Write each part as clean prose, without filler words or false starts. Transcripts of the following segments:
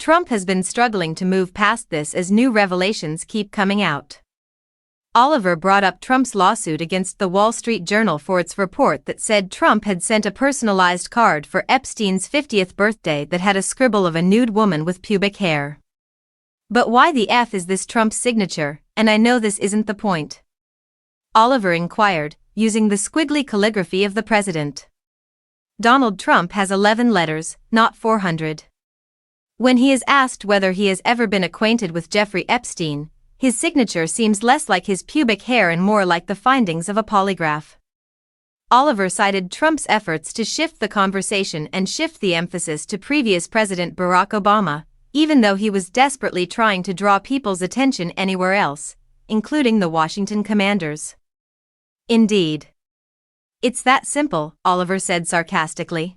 Trump has been struggling to move past this as new revelations keep coming out. Oliver brought up Trump's lawsuit against the Wall Street Journal for its report that said Trump had sent a personalized card for Epstein's 50th birthday that had a scribble of a nude woman with pubic hair. But why the F is this Trump's signature, and I know this isn't the point? Oliver inquired, using the squiggly calligraphy of the president. Donald Trump has 11 letters, not 400. When he is asked whether he has ever been acquainted with Jeffrey Epstein, his signature seems less like his pubic hair and more like the findings of a polygraph. Oliver cited Trump's efforts to shift the conversation and shift the emphasis to previous President Barack Obama, even though he was desperately trying to draw people's attention anywhere else, including the Washington Commanders. Indeed. It's that simple, Oliver said sarcastically.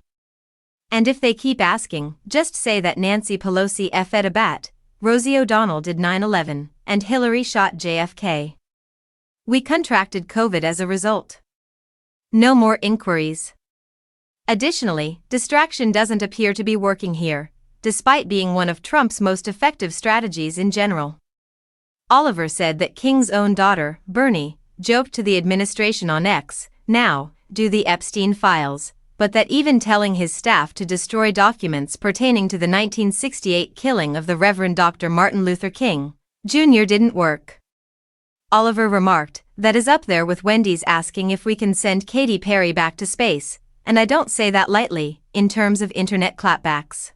And if they keep asking, just say that Nancy Pelosi f'd a bat, Rosie O'Donnell did 9/11, and Hillary shot JFK. We contracted COVID as a result. No more inquiries. Additionally, distraction doesn't appear to be working here, despite being one of Trump's most effective strategies in general. Oliver said that King's own daughter, Bernie, joked to the administration on X, now, do the Epstein files, but that even telling his staff to destroy documents pertaining to the 1968 killing of the Reverend Dr. Martin Luther King, Jr. didn't work. Oliver remarked, that is up there with Wendy's asking if we can send Katy Perry back to space, and I don't say that lightly, in terms of internet clapbacks.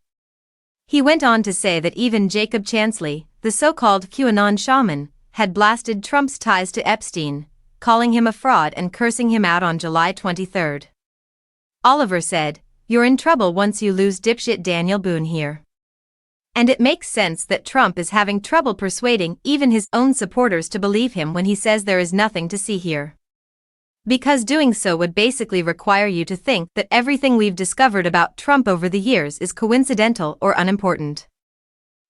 He went on to say that even Jacob Chansley, the so-called QAnon shaman, had blasted Trump's ties to Epstein, calling him a fraud and cursing him out on July 23. Oliver said, "You're in trouble once you lose dipshit Daniel Boone here." And it makes sense that Trump is having trouble persuading even his own supporters to believe him when he says there is nothing to see here. Because doing so would basically require you to think that everything we've discovered about Trump over the years is coincidental or unimportant.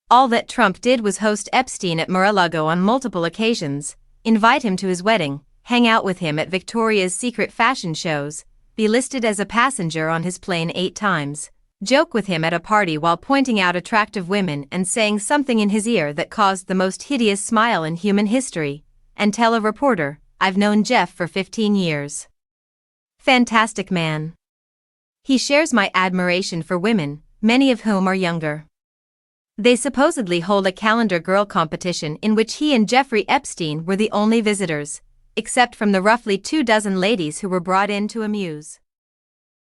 All that Trump did was host Epstein at Mar-a-Lago on multiple occasions, invite him to his wedding, hang out with him at Victoria's Secret fashion shows, be listed as a passenger on his plane 8 times, joke with him at a party while pointing out attractive women and saying something in his ear that caused the most hideous smile in human history, and tell a reporter, "I've known Jeff for 15 years. Fantastic man. He shares my admiration for women, many of whom are younger." They supposedly hold a calendar girl competition in which he and Jeffrey Epstein were the only visitors, except from the roughly 24 ladies who were brought in to amuse.